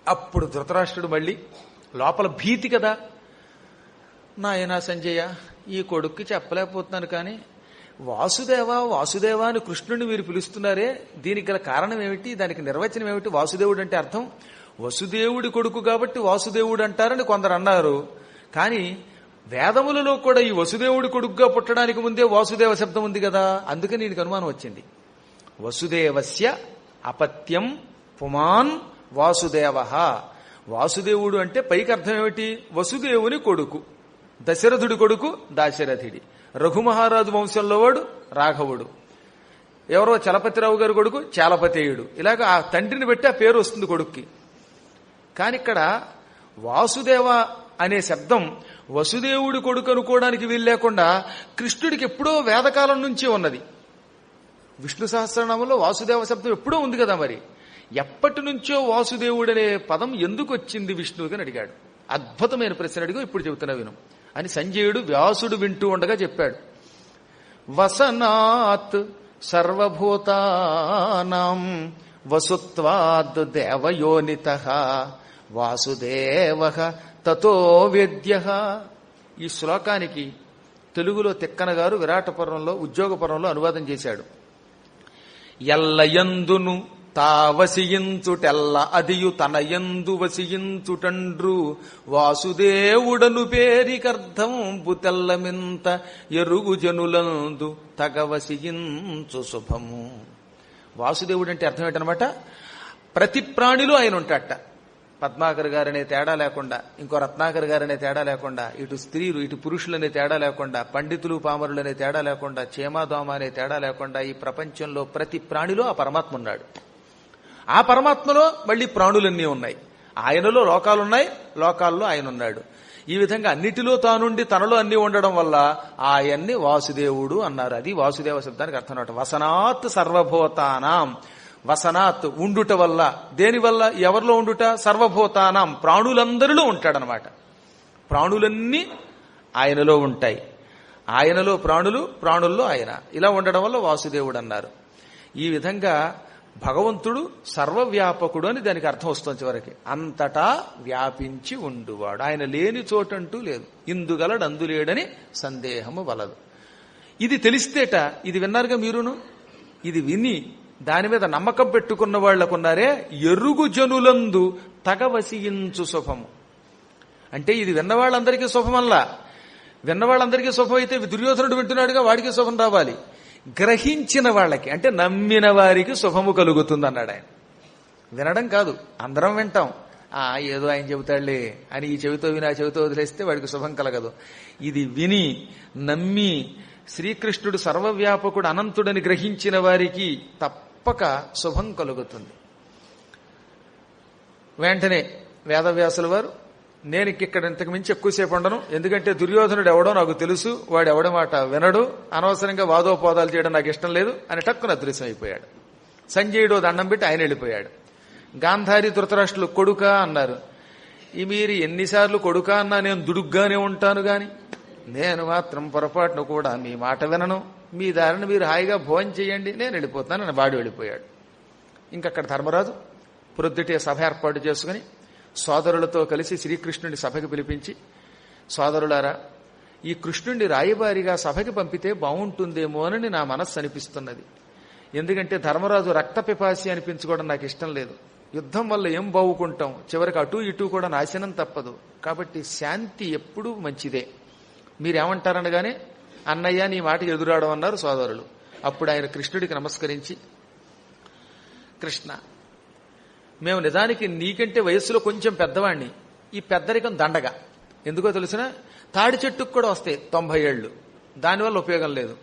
అప్పుడు ధృతరాష్ట్రుడు మళ్ళీ లోపల భీతి కదా, నాయనా సంజయ, ఈ కొడుక్కి చెప్పలేకపోతున్నాను, కానీ వాసుదేవా వాసుదేవా అని కృష్ణుడిని మీరు పిలుస్తున్నారే, దీనికి గల కారణం ఏమిటి, దానికి నిర్వచనం ఏమిటి? వాసుదేవుడు అంటే అర్థం వసుదేవుడి కొడుకు కాబట్టి వాసుదేవుడు అంటారని కొందరు అన్నారు. కానీ వేదములలో కూడా ఈ వసుదేవుడి కొడుకుగా పుట్టడానికి ముందే వాసుదేవ శబ్దం ఉంది కదా, అందుకని దీనికి అనుమానం వచ్చింది. వసుదేవస్య అపత్యం పుమాన్ వాసుదేవ. వాసుదేవుడు అంటే పైకి అర్థం ఏమిటి? వసుదేవుని కొడుకు, దశరథుడి కొడుకు దాశరథుడి, రఘుమహారాజు వంశంలో వాడు రాఘవుడు, ఎవరో చలపతిరావు గారి కొడుకు చాలపతేయుడు. ఇలాగ ఆ తండ్రిని బట్టి ఆ పేరు వస్తుంది కొడుక్కి. కానీ ఇక్కడ వాసుదేవ అనే శబ్దం వసుదేవుడి కొడుకు అనుకోవడానికి వీలు లేకుండా కృష్ణుడికి ఎప్పుడో వేదకాలం నుంచి ఉన్నది. విష్ణు సహస్రనామంలో వాసుదేవ శబ్దం ఎప్పుడో ఉంది కదా, మరి ఎప్పటి నుంచో వాసుదేవుడనే పదం ఎందుకు వచ్చింది విష్ణువుకి అని అడిగాడు. అద్భుతమైన ప్రశ్న అడిగో, ఇప్పుడు చెబుతున్నా విను అని సంజయుడు వ్యాసుడు వింటూ ఉండగా చెప్పాడు. వసనాత్ సర్వభూతానాం వసుత్వాద్ దేవయోనితః వాసుదేవః తతో వేద్యః. ఈ శ్లోకానికి తెలుగులో తిక్కన గారు విరాటపురంలో ఉద్యోగపురంలో అనువాదం చేశాడు. ఎల్లయందును తావసియించుటెల్ల అదియు తనయందు వసియించుటండ్రు వాసుదేవుడను పేరికర్థంబు తెల్లమింత ఎరుగు జనులందు తగవసియించు శుభము. వాసుదేవుడు అంటే అర్థం ఏంటనమాట? ప్రతి ప్రాణిలో ఆయన ఉంటాట. పద్మాకర్ గారనే తేడా లేకుండా, ఇంకో రత్నాకర్ గారనే తేడా లేకుండా, ఇటు స్త్రీలు ఇటు పురుషులనే తేడా లేకుండా, పండితులు పామరులనే తేడా లేకుండా, చేమాదోమ అనే తేడా లేకుండా ఈ ప్రపంచంలో ప్రతి ప్రాణిలో ఆ పరమాత్మ ఉన్నాడు. ఆ పరమాత్మలో మళ్ళీ ప్రాణులన్నీ ఉన్నాయి. ఆయనలో లోకాలున్నాయి, లోకాల్లో ఆయన ఉన్నాడు. ఈ విధంగా అన్నిటిలో తానుండి తనలో అన్ని ఉండడం వల్ల ఆయన్ని వాసుదేవుడు అన్నారు. అది వాసుదేవ శబ్దానికి అర్థం అన్నమాట. వసనాత్ సర్వభూతానాం. వసనాత్ ఉండుట వల్ల, దేని వల్ల? ఎవరిలో ఉండుట? సర్వభూతానాం, ప్రాణులందరిలో ఉంటాడనమాట. ప్రాణులన్నీ ఆయనలో ఉంటాయి. ఆయనలో ప్రాణులు, ప్రాణుల్లో ఆయన. ఇలా ఉండడం వల్ల వాసుదేవుడు అన్నారు. ఈ విధంగా భగవంతుడు సర్వవ్యాపకుడు అని దానికి అర్థం వస్తుంది చివరికి. అంతటా వ్యాపించి ఉండువాడు, ఆయన లేని చోటంటూ లేదు. ఇందుగలడు అందులేడని సందేహము వలదు. ఇది తెలిస్తేట, ఇది విన్నారుగా మీరును, ఇది విని దాని మీద నమ్మకం పెట్టుకున్న వాళ్లకున్నారే ఎరుగు జనులందు తగవసియించు శుభము. అంటే ఇది విన్నవాళ్ళందరికీ శుభమల్లా. విన్నవాళ్ళందరికీ శుభం అయితే దుర్యోధనుడు వింటున్నాడుగా, వాడికి శుభం రావాలి. గ్రహించిన వాళ్ళకి, అంటే నమ్మిన వారికి శుభము కలుగుతుంది అన్నాడు ఆయన. వినడం కాదు, అందరం వింటాం. ఏదో ఆయన చెబుతాడులే అని ఈ చెవితో విని ఆ చెవితో వదిలేస్తే వాడికి శుభం కలగదు. ఇది విని నమ్మి శ్రీకృష్ణుడు సర్వవ్యాపకుడు అనంతుడని గ్రహించిన వారికి తప్పక శుభం కలుగుతుంది. వెంటనే వేదవ్యాసుల వారు, నేను ఇక్కడ ఇంతకు మించి ఎక్కువసేపు ఉండను, ఎందుకంటే దుర్యోధనుడు ఎవడో నాకు తెలుసు, వాడు ఎవడ మాట వినడు, అనవసరంగా వాదోపోదాలు చేయడం నాకు ఇష్టం లేదు అని టక్కున అదృశ్యం అయిపోయాడు. సంజయుడు దండం పెట్టి ఆయన వెళ్ళిపోయాడు. గాంధారి ధృతరాష్ట్రులు కొడుక అన్నారు. మీరు ఎన్నిసార్లు కొడుక అన్నా నేను దుడుగ్గానే ఉంటాను గాని నేను మాత్రం పొరపాటును కూడా మీ మాట వినను, మీ దారిని మీరు హాయిగా భోజనం చేయండి, నేను వెళ్ళిపోతాను అని వాడు వెళ్ళిపోయాడు. ఇంకక్కడ ధర్మరాజు ప్రొద్దుటే సభ ఏర్పాటు చేసుకుని సోదరులతో కలిసి శ్రీకృష్ణుని సభకి పిలిపించి, సోదరులారా, ఈ కృష్ణుణ్ణి రాయబారిగా సభకి పంపితే బాగుంటుందేమో అని నా మనస్సు అనిపిస్తున్నది. ఎందుకంటే ధర్మరాజు రక్తపిపాసి అనిపించుకోవడం నాకు ఇష్టం లేదు. యుద్ధం వల్ల ఏం బావుకుంటాం, చివరికి అటు ఇటు కూడా నాశనం తప్పదు. కాబట్టి శాంతి ఎప్పుడూ మంచిదే. మీరేమంటారనగానే, అన్నయ్య నీ మాటకి ఎదురాడం అన్నారు సోదరులు. అప్పుడు ఆయన కృష్ణుడికి నమస్కరించి, కృష్ణ, మేము నిజానికి నీకంటే వయస్సులో కొంచెం పెద్దవాణ్ణి. ఈ పెద్దరికం దండగా. ఎందుకో తెలిసిన, తాడి చెట్టుకు కూడా వస్తాయి 90 ఏళ్లు, దానివల్ల ఉపయోగం లేదు.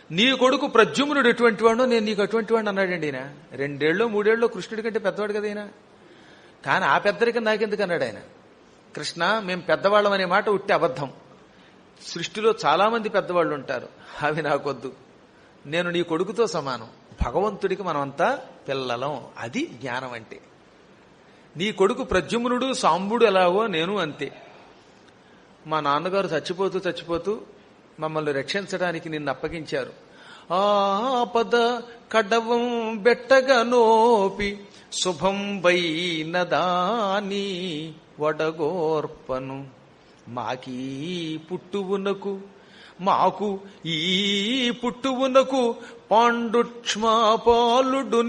నీ కొడుకు ప్రద్యుమ్నుడు ఎటువంటి వాడో నేను నీకు అటువంటి వాడిని అన్నాడండి. ఈయన 2 ఏళ్ళు 3 ఏళ్ళు కృష్ణుడి కంటే పెద్దవాడు కదా ఈయన. కానీ ఆ పెద్దరికం నాకెందుకు అన్నాడు ఆయన. కృష్ణ, మేము పెద్దవాళ్ళం అనే మాట ఉట్టి అబద్ధం. సృష్టిలో చాలా మంది పెద్దవాళ్ళు ఉంటారు, అవి నాకొద్దు. నేను నీ కొడుకుతో సమానం. భగవంతుడికి మనమంతా పిల్లలం. అది జ్ఞానం అంటే. నీ కొడుకు ప్రద్యుమ్నుడు సాంబుడు ఎలాగో నేను అంతే. మా నాన్నగారు చచ్చిపోతూ మమ్మల్ని రక్షించడానికి నిన్ను అప్పగించారు. ఆపద కడవం బెట్టగా నోపి శుభం వైనదాని వడగోర్పను మాకీ పుట్టువునకు మాకు ఈ పుట్టువునకు పాండుక్ష్మాపాలుడు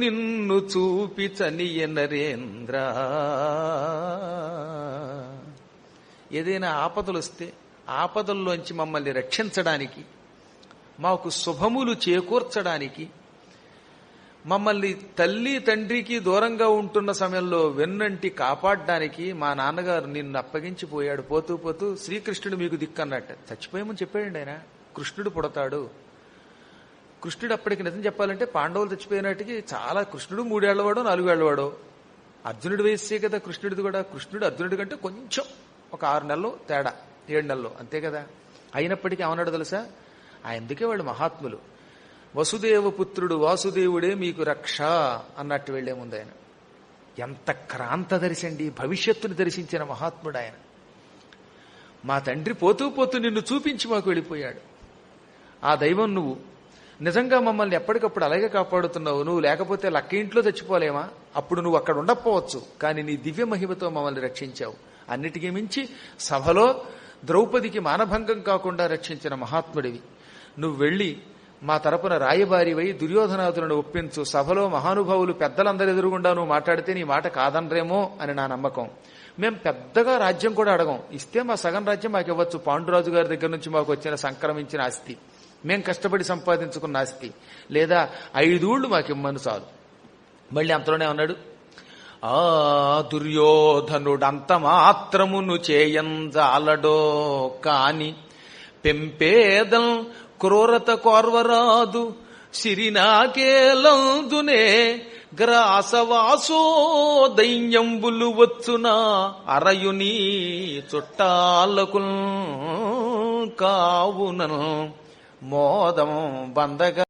నిన్ను చూపి చనియ నరేంద్ర. ఏదైనా ఆపదలు వస్తే ఆపదల్లోంచి మమ్మల్ని రక్షించడానికి, మాకు శుభములు చేకూర్చడానికి మమ్మల్ని తల్లి తండ్రికి దూరంగా ఉంటున్న సమయంలో వెన్నంటి కాపాడడానికి మా నాన్నగారు నిన్ను అప్పగించిపోయాడు. పోతూ పోతూ శ్రీకృష్ణుడు మీకు దిక్కు అన్నట్టు చచ్చిపోయామని చెప్పాడండి ఆయన. కృష్ణుడు పుడతాడు. కృష్ణుడు అప్పటికి నిజం చెప్పాలంటే పాండవులు చచ్చిపోయినట్టుకి చాలా కృష్ణుడు 3 ఏళ్లవాడో 4 ఏళ్లవాడో. అర్జునుడి వయస్సే కదా కృష్ణుడిది కూడా. కృష్ణుడు అర్జునుడి కంటే కొంచెం ఒక 6 నెలలు తేడా, 7 నెలలు అంతే కదా. అయినప్పటికీ ఏమన్నాడు తెలుసా? అందుకే వాళ్ళు మహాత్ములు. వసుదేవ పుత్రుడు వాసుదేవుడే మీకు రక్ష అన్నట్టు వెళ్లే ముందు ఆయన ఎంత క్రాంతదర్శండి, భవిష్యత్తును దర్శించిన మహాత్ముడు ఆయన. మా తండ్రి పోతూ పోతూ నిన్ను చూపించి మాకు వెళ్ళిపోయాడు. ఆ దైవం నువ్వు. నిజంగా మమ్మల్ని ఎప్పటికప్పుడు అలాగే కాపాడుతున్నావు. నువ్వు లేకపోతే లక్క ఇంట్లో చచ్చిపోలేమా? అప్పుడు నువ్వు అక్కడ ఉండకపోవచ్చు, కానీ నీ దివ్య మహిమతో మమ్మల్ని రక్షించావు. అన్నిటికీ మించి సభలో ద్రౌపదికి మానభంగం కాకుండా రక్షించిన మహాత్ముడివి. నువ్వు వెళ్ళి మా తరపున రాయబారివై దుర్యోధనాదులను ఒప్పించు. సభలో మహానుభావులు పెద్దలందరి ఎదురుగుండా నువ్వు మాట్లాడితే నీ మాట కాదనరేమో అని నా నమ్మకం. మేం పెద్దగా రాజ్యం కూడా అడగం. ఇస్తే మా సగం రాజ్యం మాకు ఇవ్వచ్చు. పాండురాజు గారి దగ్గర నుంచి మాకు వచ్చిన సంక్రమించిన ఆస్తి, మేం కష్టపడి సంపాదించుకున్న ఆస్తి, లేదా 5 ఊళ్ళు మాకిమ్మను చాలు. మళ్ళీ అంతలోనే అన్నాడు, ఆ దుర్యోధనుడంత మాత్రమును చేయంజాలడో కాని పెంపేదం క్రూరత కోర్వరాదు సిరినాకేలందునే గ్రాసవాసో దైన్యంబులు వచ్చునా అరయుని చుట్టాలకు కావునను మోదం బందగా